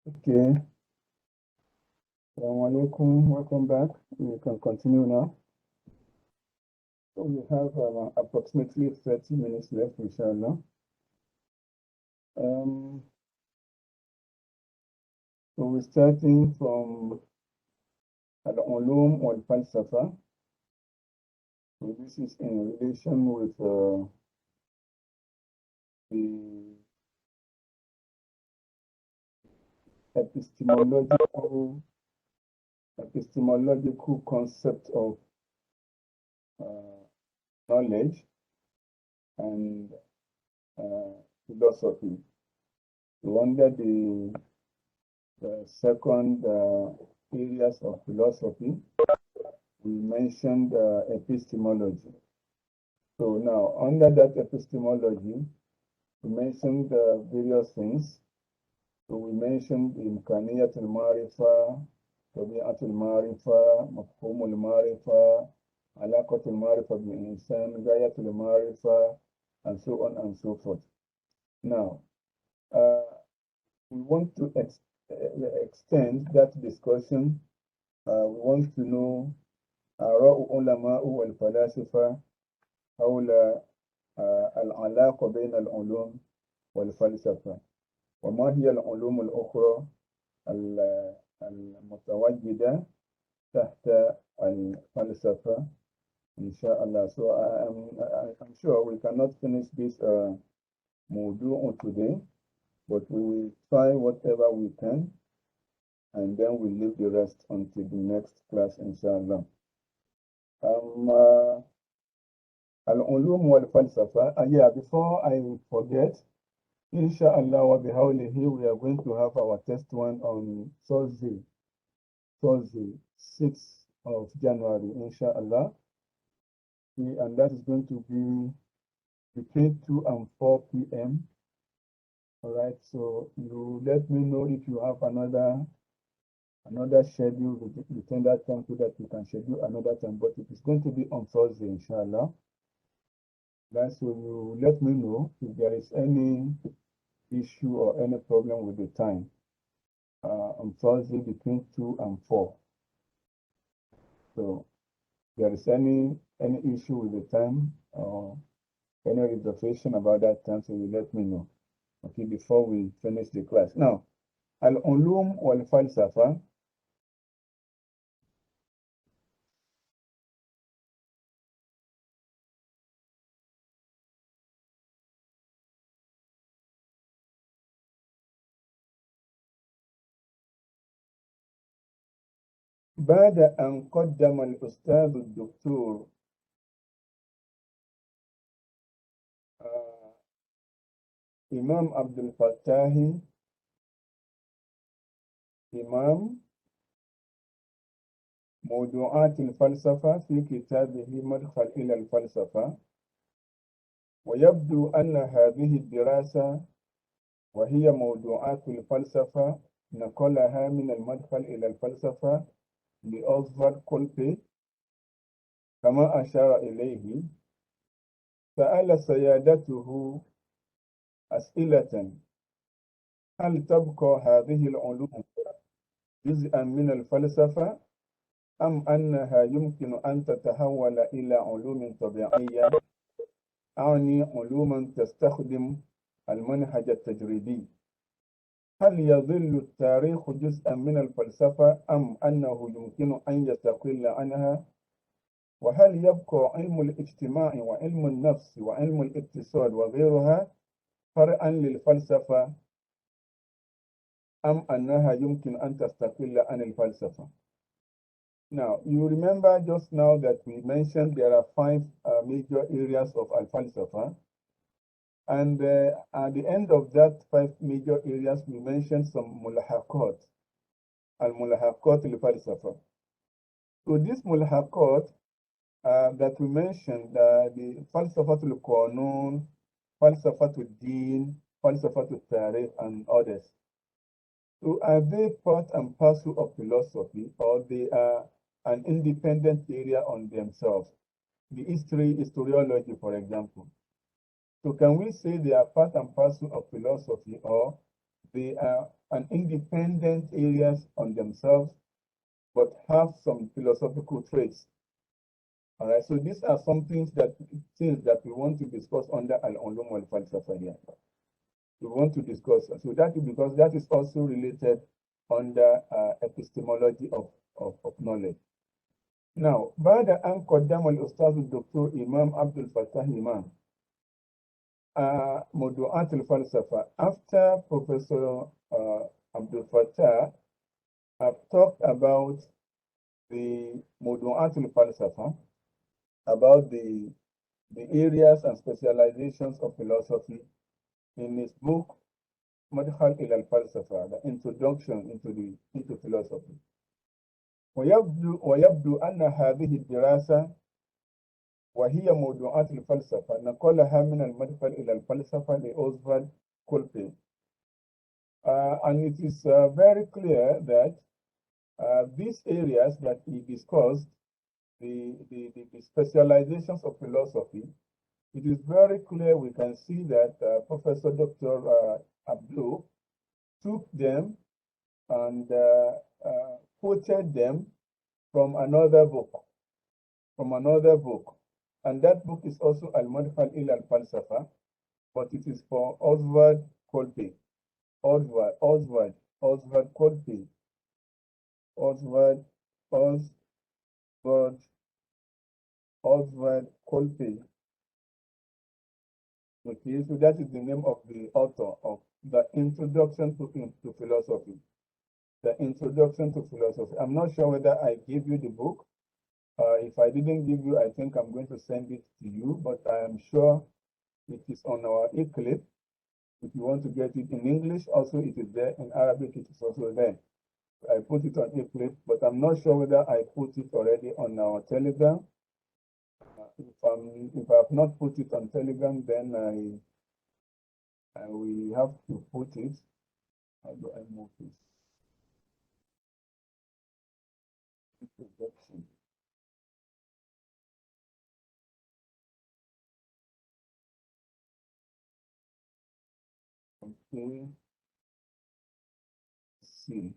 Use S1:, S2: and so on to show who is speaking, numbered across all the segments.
S1: Okay, Assalamu alaikum, welcome back. We can continue now. So we have approximately 30 minutes left, inshallah. So we're starting from Al-Ulum wal-Falsafa. So this is in relation with the epistemological concept of knowledge and philosophy. So under the second areas of philosophy, we mentioned epistemology. So now, under that epistemology, we mentioned various things. So we mentioned إمكانية المعرفة، طبيعة المعرفة، مفهوم المعرفة، علاقة المعرفة بالإنسان، غاية المعرفة, and so on and so forth. Now, we want to extend that discussion. We want to know آراء علماء والفلاسفة حول العلاقة بين العلوم والفلسفة، وما هي العلوم الأخرى المتواجدة تحت الفلسفة إن شاء الله. So I'm sure we cannot finish this موضوع today, but we will try whatever we can, and then we'll leave the rest until the next class, inshallah. Al-Ulum wal-Falsafa. Yeah, before I forget, inshallah wa bihawlihi, we are going to have our test one on Thursday, 6th of January, inshallah. And that is going to be between 2 and 4 p.m. All right, so you let me know if you have another schedule between that time so that you can schedule another time, but it is going to be on Thursday, inshallah. That's so you let me know if there is any issue or any problem with the time on Thursday between 2 and 4. So if there is any issue with the time or any reservation about that time, so you let me know, okay, before we finish the class. Now, Al-Ulum wal-Falsafa. بعد أن قدم الأستاذ الدكتور إمام عبد الفتاح إمام موضوعات الفلسفة في كتابه مدخل إلى الفلسفة، ويبدو أن هذه الدراسة وهي موضوعات الفلسفة نقلها من المدخل إلى الفلسفة لأوزفالد كولبي كما أشار إليه. سأل سيادته أسئلة: هل تبقى هذه العلوم جزءا من الفلسفة أم أنها يمكن أن تتحول إلى علوم طبيعية، أعني علوما تستخدم المنهج التجريبي؟ هل يظل التاريخ جزءا من الفلسفة أم أنه يمكن أن يستقل عنها؟ وهل يبقى علم الاجتماع وعلم النفس وعلم الاقتصاد وغيرها فرعا للفلسفة أم أنها يمكن أن تستقل عن الفلسفة؟ Now, you remember just now that we mentioned there are 5 major areas of Al-Falsafa. And at the end of that 5 major areas, we mentioned some mulahaqat, al-mulahaqat al-falsafa. So this mulahaqat that we mentioned, the falsafatul qanun, falsafatul din, falsafatul tarikh, and others. So are they part and parcel of philosophy, or they are an independent area on themselves? The historiology, for example. So can we say they are part and parcel of philosophy, or They are an independent areas on themselves, but have some philosophical traits. All right, so these are some things that we want to discuss under Al-Ulum wal-Falsafa here. We want to discuss, so that is because that is also related under epistemology of knowledge. Now, بعد أن قدم الأستاذ الدكتور إمام عبد الفتاح إمام موضوعات الفلسفة, after Professor Abdul Fattah have talked about the موضوعات الفلسفة, about the areas and specializations of philosophy in his book مدخل إلى الفلسفة, the introduction into philosophy. ويبدو أن هذه الدراسة وهي موضوعات الفلسفة نقلها من المدخل إلى الفلسفة لأوزفالد كولبي. And it is very clear that these areas that he discussed, the specializations of philosophy, it is very clear we can see that Professor Dr. Abdul took them and quoted them from another book, and that book is also Al-Madkhal ila al-Falsafa, but it is for Oswald Colby. Oswald Colby. Oswald Colby. Okay, so that is the name of the author of the Introduction to Philosophy. The Introduction to Philosophy. I'm not sure whether I gave you the book. If I didn't give you, I think I'm going to send it to you, but I am sure it is on our e-clip. If you want to get it in English, also it is there. In Arabic, it is also there. I put it on e-clip, but I'm not sure whether I put it already on our Telegram. If I have not put it on Telegram, then I will have to put it. How do I move this? Introduction. Okay. See.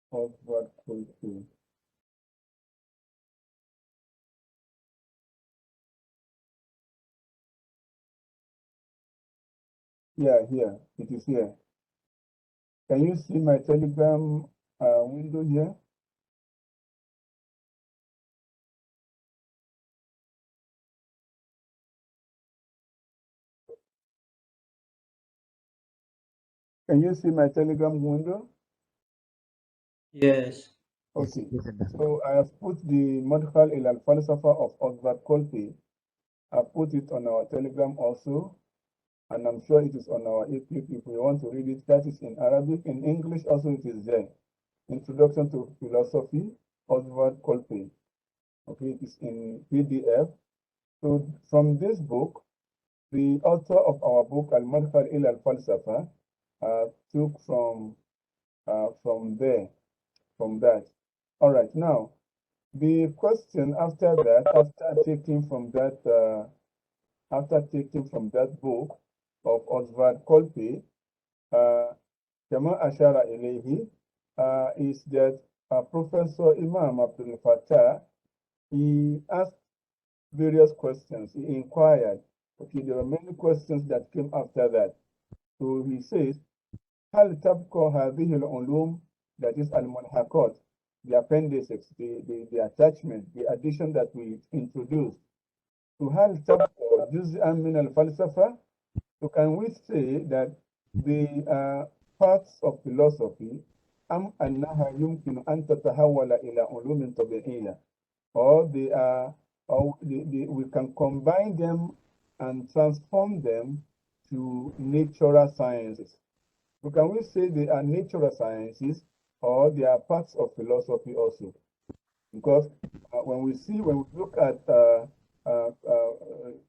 S1: Forward to. Yeah, here. It is here. Can you see my Telegram window here? Can you see my Telegram window?
S2: Yes.
S1: Okay. So I have put the Madkhal ila al-Falsafa of Oswald Colby. I put it on our Telegram also, and I'm sure it is on our e-clip if we want to read it. That is in Arabic. In English also it is there. Introduction to Philosophy, Oswald Colby. Okay, it is in PDF. So from this book, the author of our book, Al-Madkhal ila al-Falsafa, took from that. All right, now the question after that, after taking from that book of Oswald Colby, Kama Ashara Ilehi, is that Professor Imam Abdul Fattah, he asked various questions. He inquired. Okay, there were many questions that came after that. So he says, هل تبقى هذه العلوم, that is al-mulhaqat, the appendices, the attachment, the addition that we introduced. So هل تبقى جزءا من الفلسفة? So can we say that the parts of philosophy أم أنها يمكن أن تتحول إلى علوم طبيعية, or they are, or we can combine them and transform them to natural sciences? So can we say they are natural sciences, or they are parts of philosophy also? Because when we look at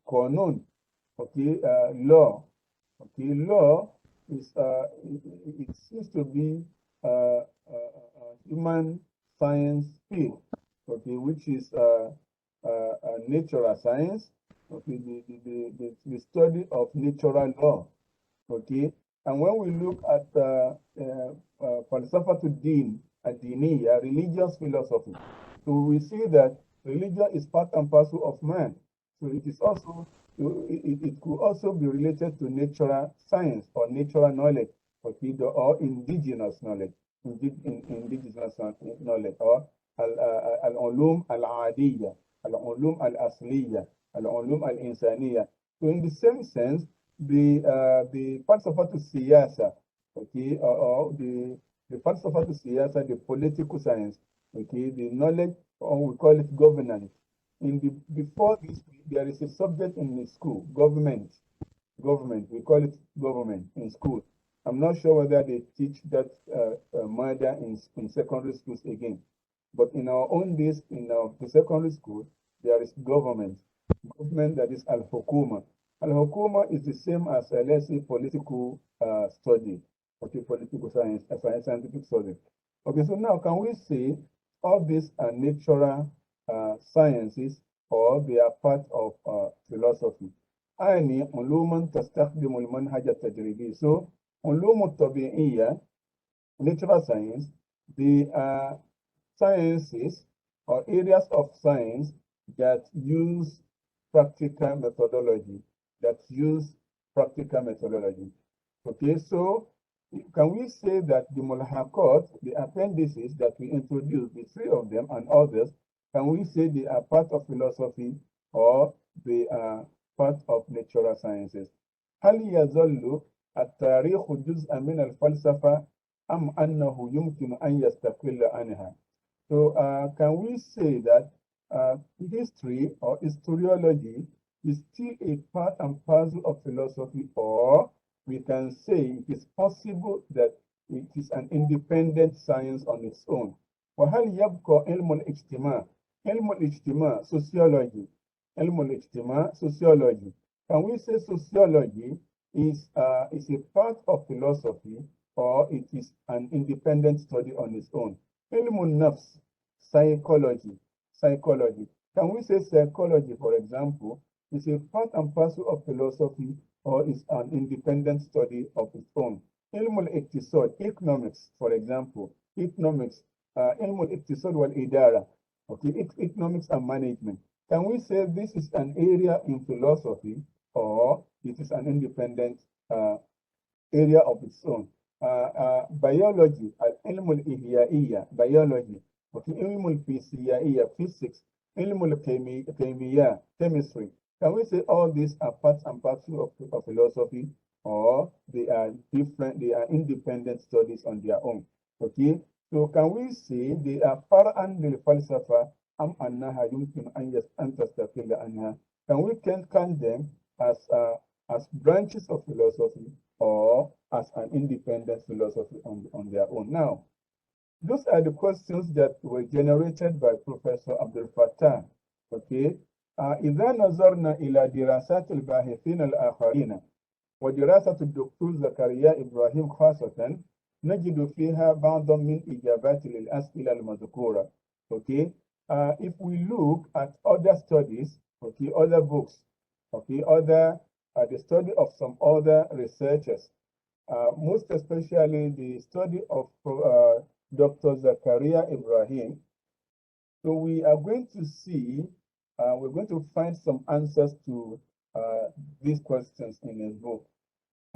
S1: Qanun, okay, law, okay, law is it seems to be a human science field, okay, which is a natural science, okay, the study of natural law. Okay, and when we look at فلسفة الدينية, religious philosophy, so we see that religion is part and parcel of man. So it is also, it could also be related to natural science or natural knowledge, okay, or indigenous knowledge, indigenous knowledge, or al-ulum al-adiyya, al-ulum al-asliya, al-ulum al-insaniyya. So in the same sense, the falsafatu siyasa, okay, or the falsafatu siyasa, the political science, okay, the knowledge, or we call it governance. Before this, there is a subject in the school, government. We call it government in school. I'm not sure whether they teach that murder in secondary schools again. But in our own days, in the secondary school, there is government. Government, that is al-hukuma. Al-hukuma is the same as, let's say, political study, okay, political science, scientific study. Okay, so now can we say all these are natural sciences, or they are part of philosophy? أعني علوما تستخدم المنهج التجريبي. So علوم الطبيعية, natural science, they are sciences or areas of science that use practical methodology. Okay, so can we say that the mulhaqat, the appendices that we introduced, the three of them and others, can we say they are part of philosophy or they are part of natural sciences? هل يظل التاريخ جزءا من الفلسفة أم أنه يمكن أن يستقل عنها? So can we say that history or historiology is still a part and parcel of philosophy, or we can say it is possible that it is an independent science on its own? وهل يبقى علم الاجتماع sociology, sociology, can we say sociology is a part of philosophy, or it is an independent study on its own? Ilmun nafs, psychology, can we say psychology, for example, is a part and parcel of philosophy, or is an independent study of its own? Ilmul iqtisad, economics, for example, economics, ilmul iqtisad wal idara, okay, economics and management, can we say this is an area in philosophy, or it is an independent area of its own? Biology, ilmul ihya'iyya, biology, okay, ilmul physiya'iyya, physics, ilmul chemiyya, chemistry, can we say all these are parts and parcel of philosophy, or they are different, they are independent studies on their own? Okay, so can we say they are far'an lil falsafa am annaha yumkin an tastaqilla anha? Can we count them as branches of philosophy, or as an independent philosophy on their own? Now, those are the questions that were generated by Professor Abdul Fattah. Okay, إذا نظرنا إلى دراسات الباحثين الآخرين ودراسة الدكتور زكريا إبراهيم خاصة، نجد فيها بعض من إجابات للأسئلة المذكورة. Okay, if we look at other studies, okay, other books, okay, the study of some other researchers, most especially the study of Dr. Zakaria Ibrahim, so we are going to see, we're going to find some answers to these questions in his book.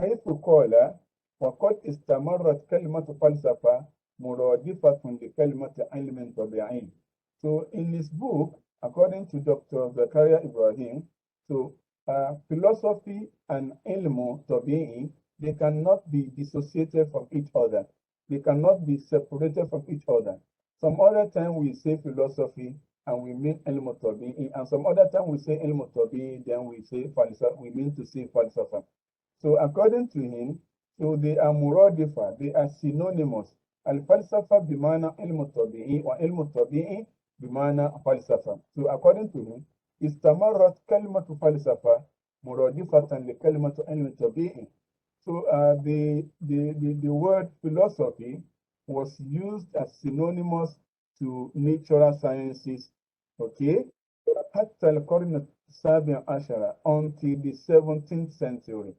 S1: حيث قال وقد استمرت كلمة فلسفة مرادفة لكلمة علم طبيعي. So in his book, according to Dr. Zakaria Ibrahim, so philosophy and ilmu tabi'i, they cannot be dissociated from each other. They cannot be separated from each other. Some other time we say philosophy and we mean ilmu tabi'i, and some other time we say ilmu tabi'i, then we say falsafa, we mean to say falsafa. So according to him, so they are muradifa, they are synonymous. Al-falsafa bimana ilmu tabi'i wa ilmu tabi'i bimana falsafa. So according to him, istamarrat kalimatu falsafa muradifatan li kalimatu ilmu tabi'i. So the word philosophy was used as synonymous to natural sciences, okay, حتى القرن السابع عشر, until the 17th century.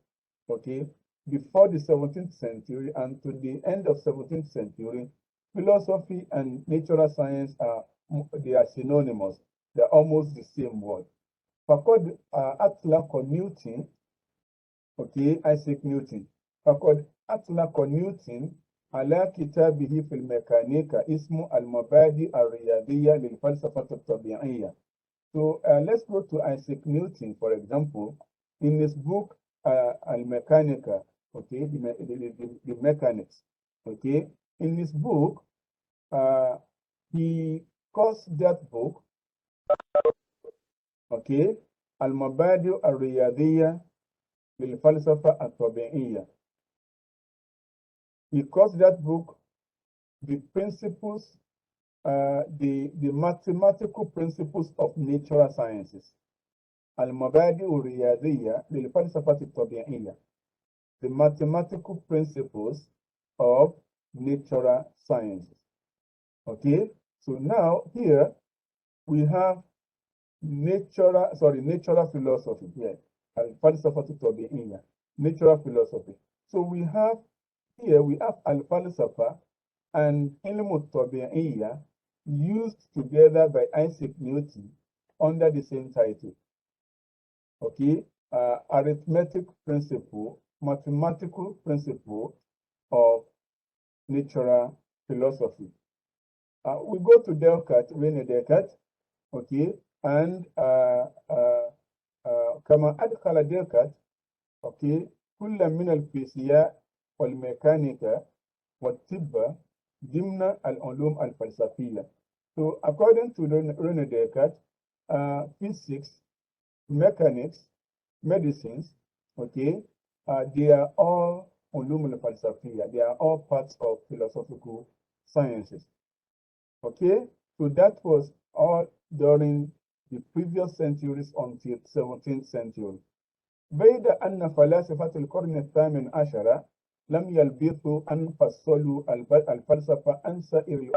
S1: Okay, before the 17th century and to the end of 17th century, philosophy and natural science they are synonymous. They're almost the same word. فقد أطلق نيوتن Isaac Newton فقد أطلق نيوتن على كتابه في الميكانيكا اسمه المبادئ الرياضية للفلسفة الطبيعية. So let's go to Isaac Newton, for example, in his book Al-Mechanica, the mechanics, in his book, he calls that book, Al-Mabadi al-Riyadiyya lil-Falsafa al-Tabi'iyya. He calls that book the principles, the mathematical principles of natural sciences. Al-Mabadi al-Riyadiyya lil-Falsafa al-Tabi'iyya. The mathematical principles of natural sciences. So now here we have natural philosophy here. Al-Falsafa al-Tabi'iyya, natural philosophy. So we have Al-Falsafa and Ilm al-Tabi'iyya used together by Isaac Newton under the same title. Arithmetic principle, mathematical principle of natural philosophy. We go to Descartes, René Descartes, and كما أدخل ديكارت كل من الفيزياء والميكانيكا والطب ضمن العلوم الفلسفية. So according to René Descartes, physics, mechanics, medicines, they are all علوم الفلسفية. They are all parts of philosophical sciences. So that was all during the previous centuries until 17th century. بيد أن فلاسفة القرن الثامن عشر لم يلبثوا أن فصلوا الفلسفة عن سائر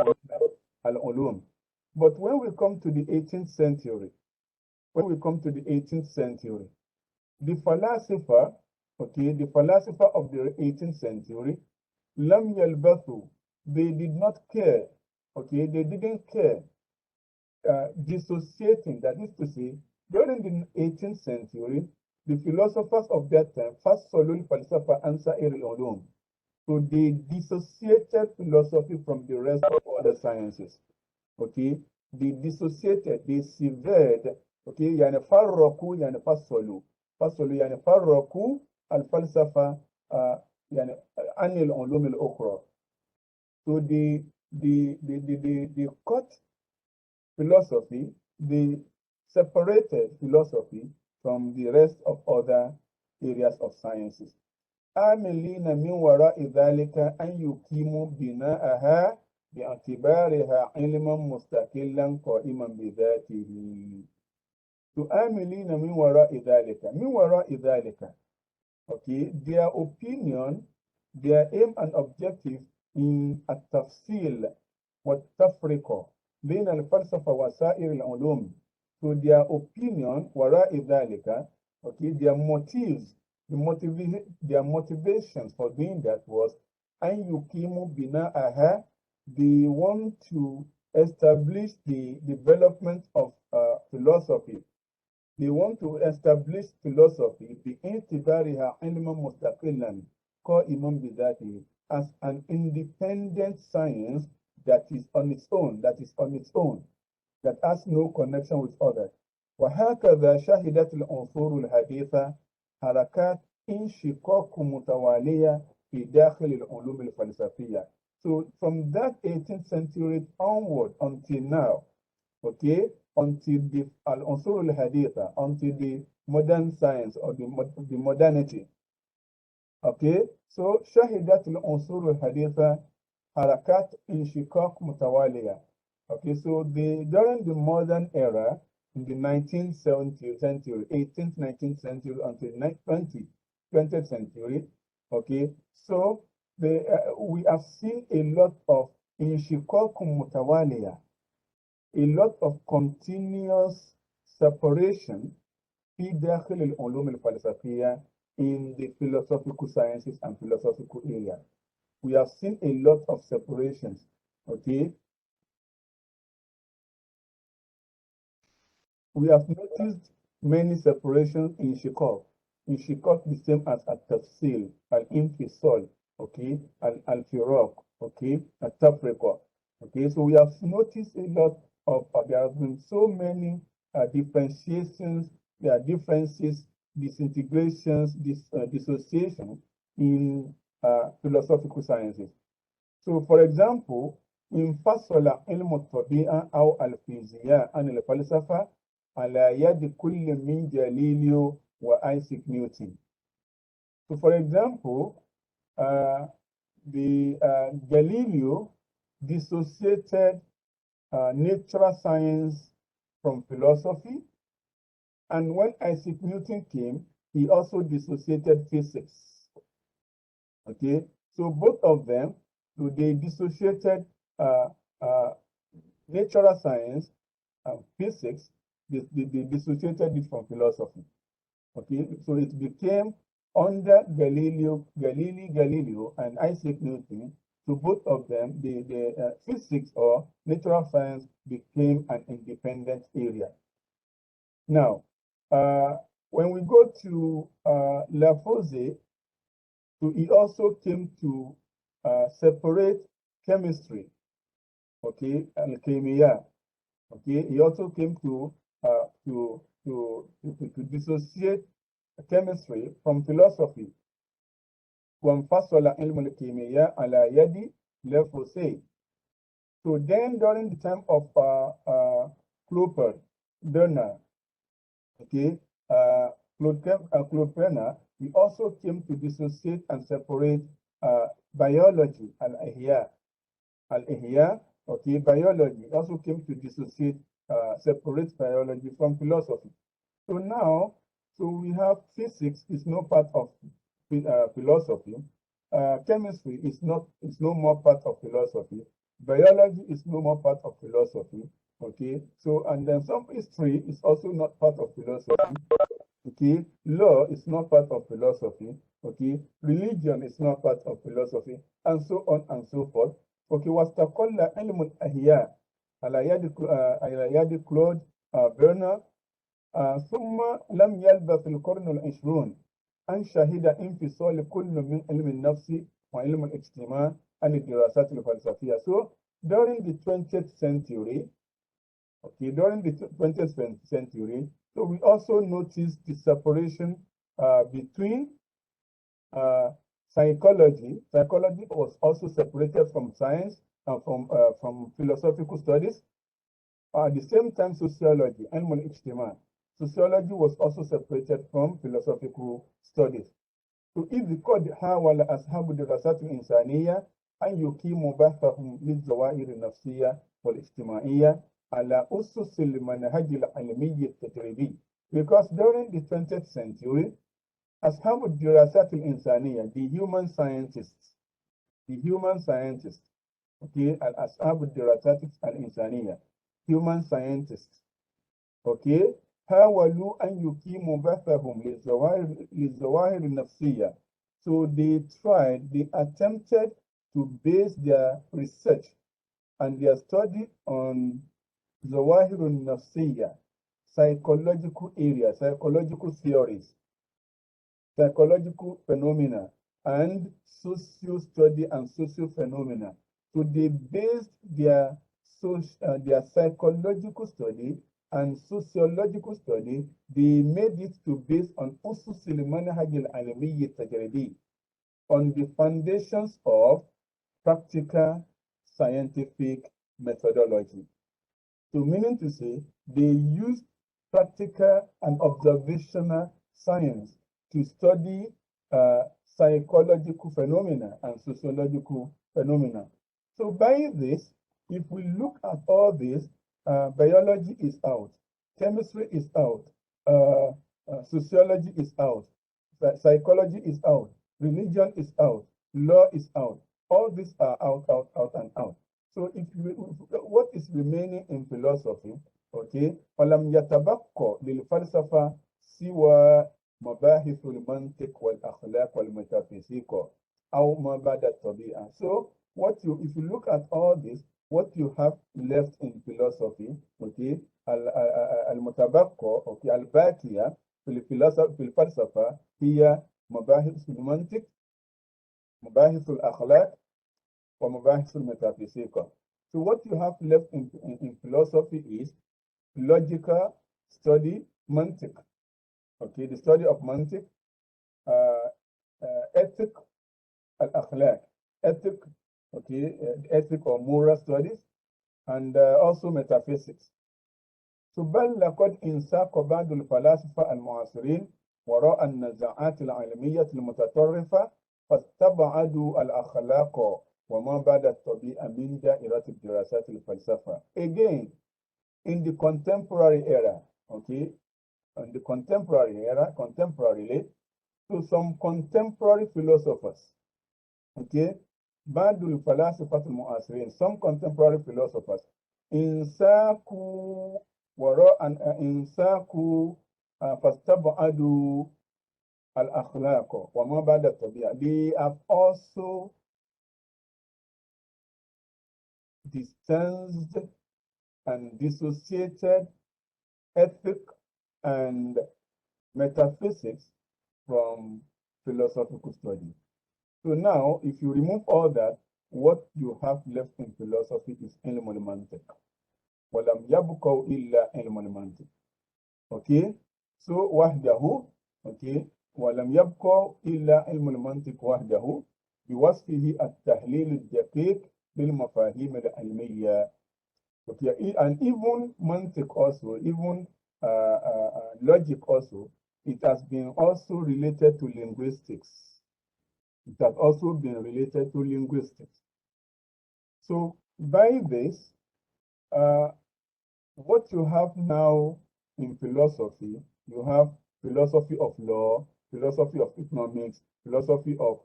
S1: العلوم. But when we come to the 18th century, the philosopher of the 18th century, لم يلبثوا, they did not care, they didn't care, dissociating, that is to say, during the 18th century, the philosophers of that time first solul falsafa answer ulum. So they dissociated philosophy from the rest of other sciences. They dissociated, they severed, يعني فرقوا يعني فصلوا يعني فرقوا الفلسفة يعني عن العلوم الأخرى. So they cut philosophy, they separated philosophy from the rest of other areas of sciences. آملين من وراء ذلك أن يقيموا بناءها باعتبارها علما مستقلا قائما بذاته. آملين من وراء ذلك, their opinion, their aim and objective in التفصيل والتفرقة بين الفلسفة وسائر العلوم. So their opinion, وراء ذلك, their motives, their motivations for doing that was أن يقيموا بناءها. They want to establish the development of philosophy. They want to establish philosophy باعتبارها علما مستقلا قائما بذاته, as an independent science that is on its own, that has no connection with others. وهكذا شهدت العصور الحديثة حركات انشقاق متوالية في داخل العلوم الفلسفية. So from that 18th century onward until now, until the al-Unsur al-Haditha, until the modern science or the modernity. So شهدت العنصر الحديثة حركات انشقاق متوالية. So during the modern era, in the 19th century, 18th, 19th century until 20th century, so we have seen a lot of انشقاق متوالية, a lot of continuous separation في داخل العلوم الفلسفية in the philosophical sciences and philosophical area. We have seen a lot of separations, okay? We have noticed many separations in Shikok. In Shikok, the same as at-tafsil, al-infisal, okay, al-firaq, okay, at-tafriqa. Okay, so we have noticed a lot of, there have been so many differentiations, there are differences, disintegrations, dissociation in philosophical sciences. So, for example, انفصل علم الطبيعة أو الفيزياء عن الفلسفة على يد كل من جاليليو وآيزاك نيوتن. So, for example, Galileo dissociated natural science from philosophy, and when Isaac Newton came, he also dissociated physics. Okay, so both of them, so they dissociated natural science and physics. They dissociated it from philosophy. Okay, so it became under Galileo and Isaac Newton. So both of them, the physics or natural science became an independent area. Now, when we go to Lavoisier, so he also came to separate chemistry, okay, and chemia. Okay, he also came to dissociate chemistry from philosophy. وانفصل علم الكيمياء على يد لافوسيه. So then, during the time of Claude Bernard, okay, Claude Bernard, he also came to dissociate and separate biology, al-ihya, okay, biology also came to dissociate, separate biology from philosophy. So now, so we have physics is no part of philosophy. Chemistry is no more part of philosophy. Biology is no more part of philosophy. Okay, so and then some history is also not part of philosophy. Okay, law is not part of philosophy. Okay, religion is not part of philosophy, and so on and so forth. Okay, واستقل علم الأحياء على يد كلود برنر ثم لم يلبث القرن العشرون أن شهد انفصال كل من علم النفس وعلم الاجتماع عن الدراسات الفلسفية. So during the 20th century, okay, during the 20th century, so we also noticed the separation between psychology. Psychology was also separated from science and from philosophical studies. At the same time, sociology, علم الاجتماع, sociology was also separated from philosophical studies. So إذ قد حاول أصحاب الدراسات الإنسانية أن يقيموا بحثهم للظواهر النفسية والاجتماعية على أسس المنهج العلمي التجريبي. Because during the 20th century, أصحاب الدراسات الإنسانية, the human scientists, okay, أصحاب الدراسات الإنسانية, human scientists, okay, حاولوا أن يقيموا بحثهم للظواهر النفسية. So they attempted to base their research and their study on ظواهر النفسية, psychological areas, psychological theories, psychological phenomena, and social study and social phenomena. So they based their psychological study and sociological study, they made it to base on أسس المنهج العلمي التجريبي, on the foundations of practical scientific methodology. So meaning to say, they used practical and observational science to study psychological phenomena and sociological phenomena. So by this, if we look at all this, biology is out, chemistry is out, sociology is out, psychology is out, religion is out, law is out. All these are out, and out. So what is remaining in philosophy, okay, فلم يتبقى للفلسفة سوى مباحث المنطق والأخلاق والميتافيزيقا أو ما بعد الطبيعة. So if you look at all this, what you have left in philosophy, okay, المتبقى, okay, الباقية في الفلسفة هي مباحث المنطق، مباحث الأخلاق ومباحث الميتافيزيقا. So what you have left in philosophy is logical study, mantik, okay, the study of mantik, ethic, al-akhlaq, ethic, okay, ethic or moral studies, and also metaphysics. So بل لقد انساق بعض الفلاسفة المعاصرين وراء النزاعات العلمية المتطرفة فاستبعدوا الأخلاق وما بعد الطبيعة من دائرة الدراسات الفلسفة. Again, in the contemporary era, okay, in the contemporary era, contemporarily, to some contemporary philosophers, okay, بعض الفلاسفة المعاصرين, some contemporary philosophers, انساقوا وراء انساقوا فاستبعدوا الأخلاق وما بعد الطبيعة. They have also distanced and dissociated ethics and metaphysics from philosophical study. So now, if you remove all that, what you have left in philosophy is علم المنطق. ولم يبقوا إلا علم المنطق. Okay? So وحده, okay, ولم يبقوا إلا علم المنطق وحده بوصفه التحليل الدقيق للمفاهيم العلمية. Okay, and even mantik also, even logic also, it has been also related to linguistics. It has also been related to linguistics. So by this, what you have now in philosophy, you have philosophy of law, philosophy of economics, philosophy of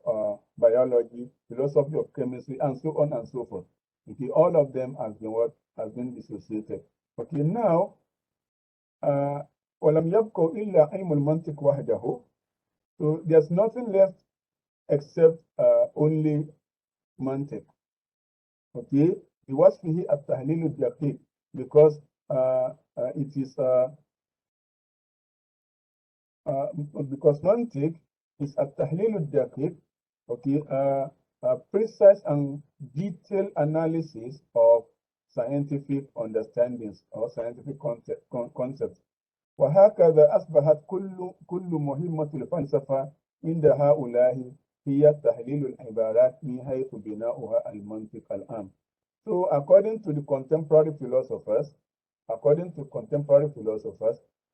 S1: biology, philosophy of chemistry, and so on and so forth. Okay, all of them has been what has been dissociated. Okay, now ولم يبقوا إلا علم المنطق وحده. So there's nothing left except only mantik. Okay, بوصفه التحليل الدقيق, because it is because mantik is التحليل الدقيق, okay, precise and detailed analysis of scientific understandings or scientific concepts. وهكذا أصبحت كل مهمة الفلسفة عند هؤلاء هي تحليل العبارات من حيث بناؤها المنطق العام. So according to the contemporary philosophers,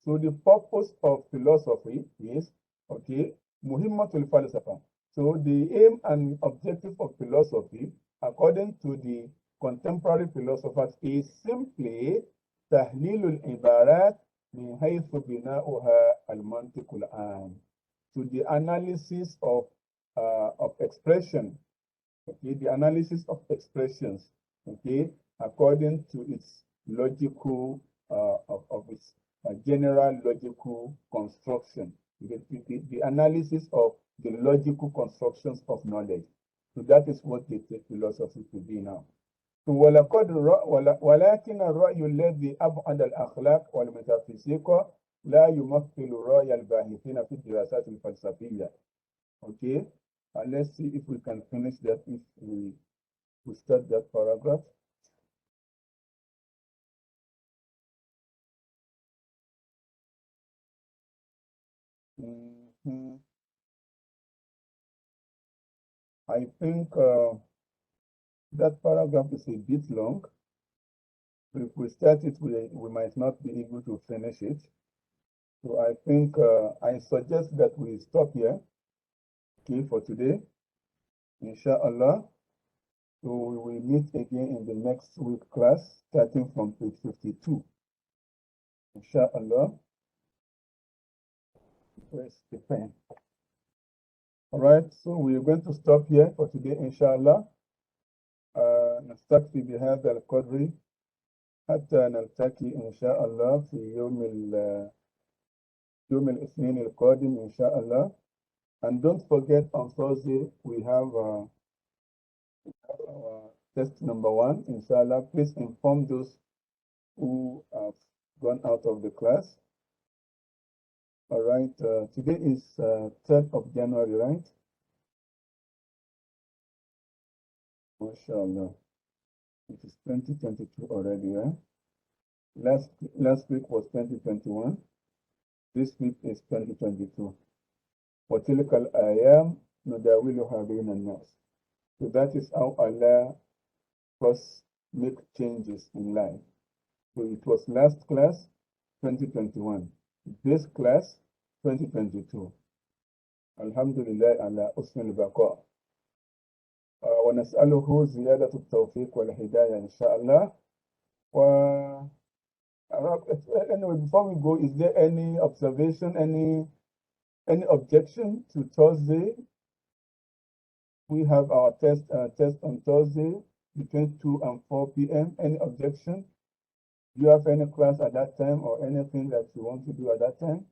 S1: so the purpose of philosophy is, okay, muhimmatul falsafa. So the aim and objective of philosophy, according to the contemporary philosophers, is simply tahlilul ibarat min haythu bina'uha al-mantiqul am. To the analysis of expression, okay, the analysis of expressions, okay, according to its logical of its general logical construction, the analysis of the logical constructions of knowledge. So that is what they take philosophy to be now. So ولكن الرأي الذي أبعد الأخلاق والميتافيزيقا لا يمثل رأي الباحثين في الدراسات الفلسفية. Okay, let's see if we can finish that, if we start that paragraph. I think that paragraph is a bit long. If we start it, we might not be able to finish it. So I think I suggest that we stop here, okay, for today, inshallah. So we will meet again in the next week class, starting from page 52. Inshallah. Press the pen. All right, so we're going to stop here for today, inshallah. نستكفي بهذا القدر حتى نلتقي إن شاء الله في يوم يوم الاثنين القادم إن شاء الله. And don't forget on Thursday we have our test number 1, inshallah. Please inform those who have gone out of the class. All right, today is 3rd of January, right? MashaAllah. It is 2022 already, right? Last week was 2021. This week is 2022. وَتِلْكَ الْأَيَامُ نُدَاوِلُهَا بَيْنَ النَّاسِ. So that is how Allah first make changes in life. So it was last class, 2021. This class, 2022. Alhamdulillah ala husn al-baqa. ونسأله زيادة التوفيق والهداية إن شاء الله. Anyway, before we go, is there any observation, any objection to Thursday? We have our test on Thursday between 2 and 4 p.m. Any objection? Do you have any class at that time or anything that you want to do at that time?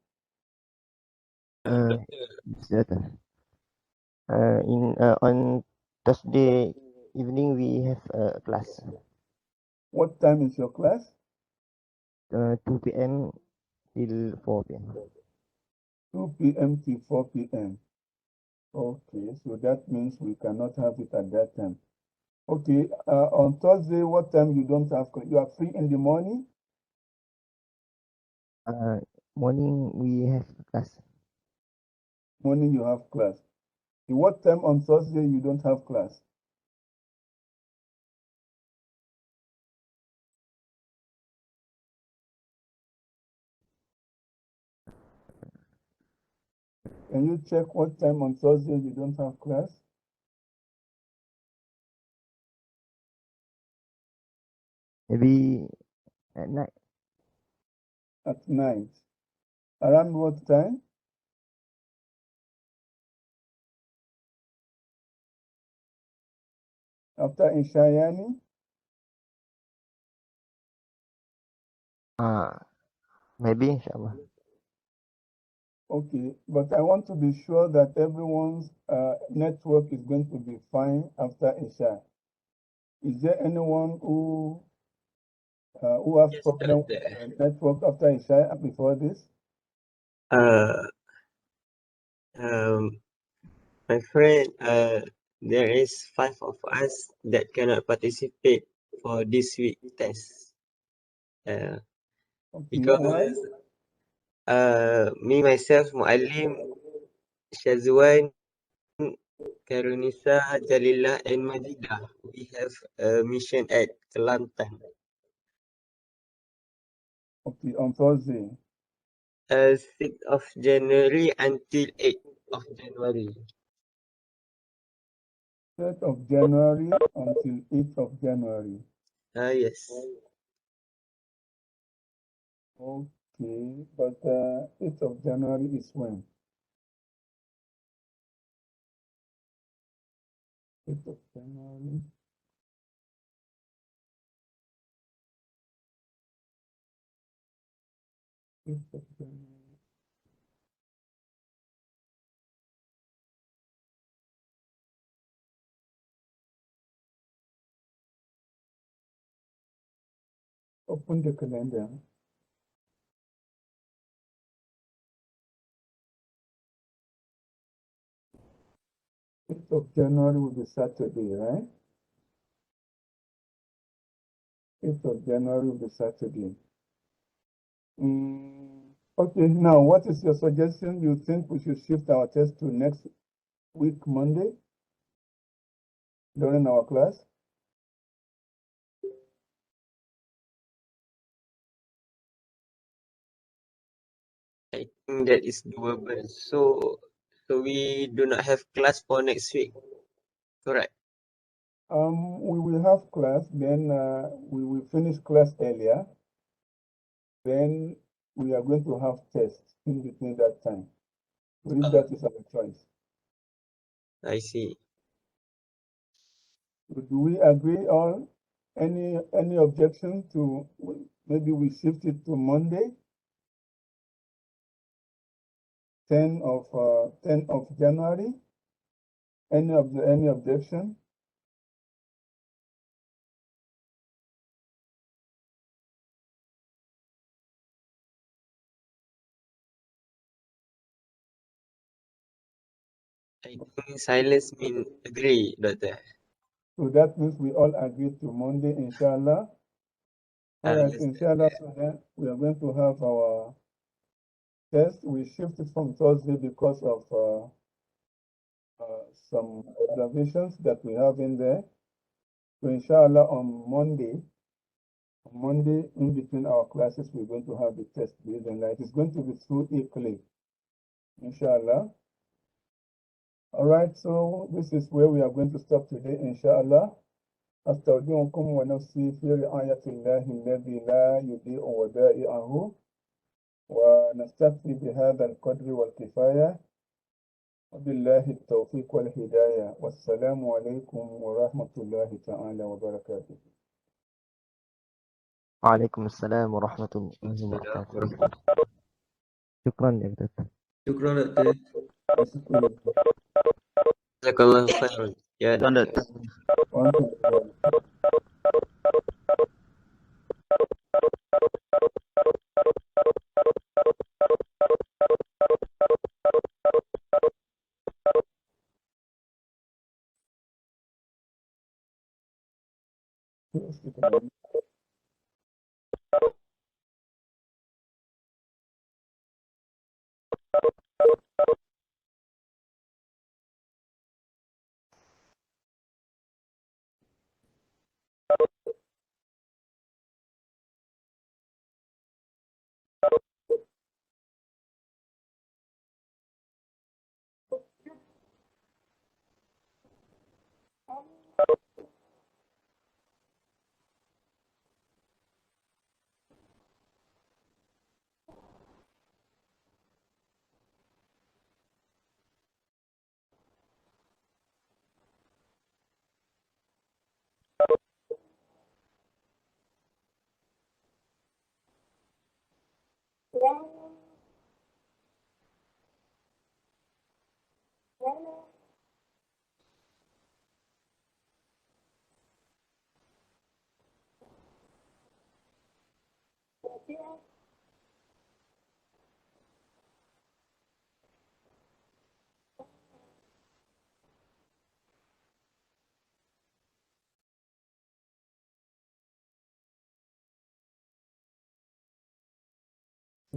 S2: On Thursday evening we have a class.
S1: What time is your class?
S2: 2 p.m. till 4 p.m.
S1: 2 p.m. till 4 p.m. Okay, so that means we cannot have it at that time. Okay, on Thursday, what time you don't have? You are free in the morning?
S2: Morning we have class.
S1: Morning you have class. What time on Thursday you don't have class? Can you check what time on Thursday you don't have class?
S2: Maybe at night.
S1: At night. Around what time? After Ishayani?
S2: Maybe inshallah.
S1: Okay, but I want to be sure that everyone's network is going to be fine after Isha. Is there anyone who has problem with network after Isha before this?
S3: My friend, there is 5 of us that cannot participate for this week test.
S1: Okay,
S3: Because me myself, Muallim, Shazwan, Karunisa, Jalila, and Majidah, we have a mission at Kelantan.
S1: Okay, on Thursday.
S3: 6th of January until 8th of January.
S1: 3rd of January until 8th of January.
S3: Yes.
S1: Okay, but 8th of January is when? 8th of January. Open the calendar. 8th of January will be Saturday, right? 8th of January will be Saturday. Okay, now what is your suggestion? You think we should shift our test to next week, Monday, during our class?
S3: I think that is doable. So we do not have class for next week, correct?
S1: We will have class, then we will finish class earlier. Then we are going to have tests in between that time. So if that is our choice.
S3: I see.
S1: Do we agree on any objection to maybe we shift it to Monday? 10 of January. Any objection?
S3: I think silence means agree, Doctor.
S1: So that means we all agree to Monday, inshallah. All right,
S3: Yes,
S1: inshallah, so then we are going to have our test. We shifted from Thursday because of some observations that we have in there. So inshallah, on Monday, in between our classes, we're going to have the test. It is going to be through eClick, inshallah. All right, so this is where we are going to stop today, inshallah. أستودعكم ونفسي في رعاية الله الذي لا يضيع ودائعه ونستكفي بهذا القدر والكفاية وبالله التوفيق والهداية والسلام عليكم ورحمة الله تعالى وبركاته.
S2: وعليكم السلام ورحمة الله وبركاته. شكرا يا دكتور.
S4: شكرا دكتور.
S3: جزاك الله خيرا. يا
S4: شكرا
S3: دكتور.
S4: دكتور.
S1: وأنتم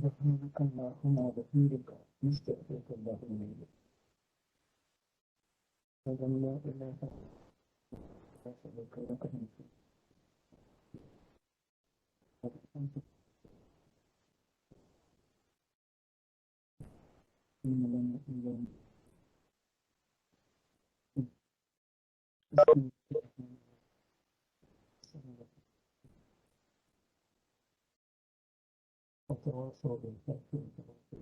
S1: سبحانك اللهم وبحمدك نستغفرك اللهم أشهد أن لا إله إلا أنت أستغفرك لك وتواصوا بالحق وتواصوا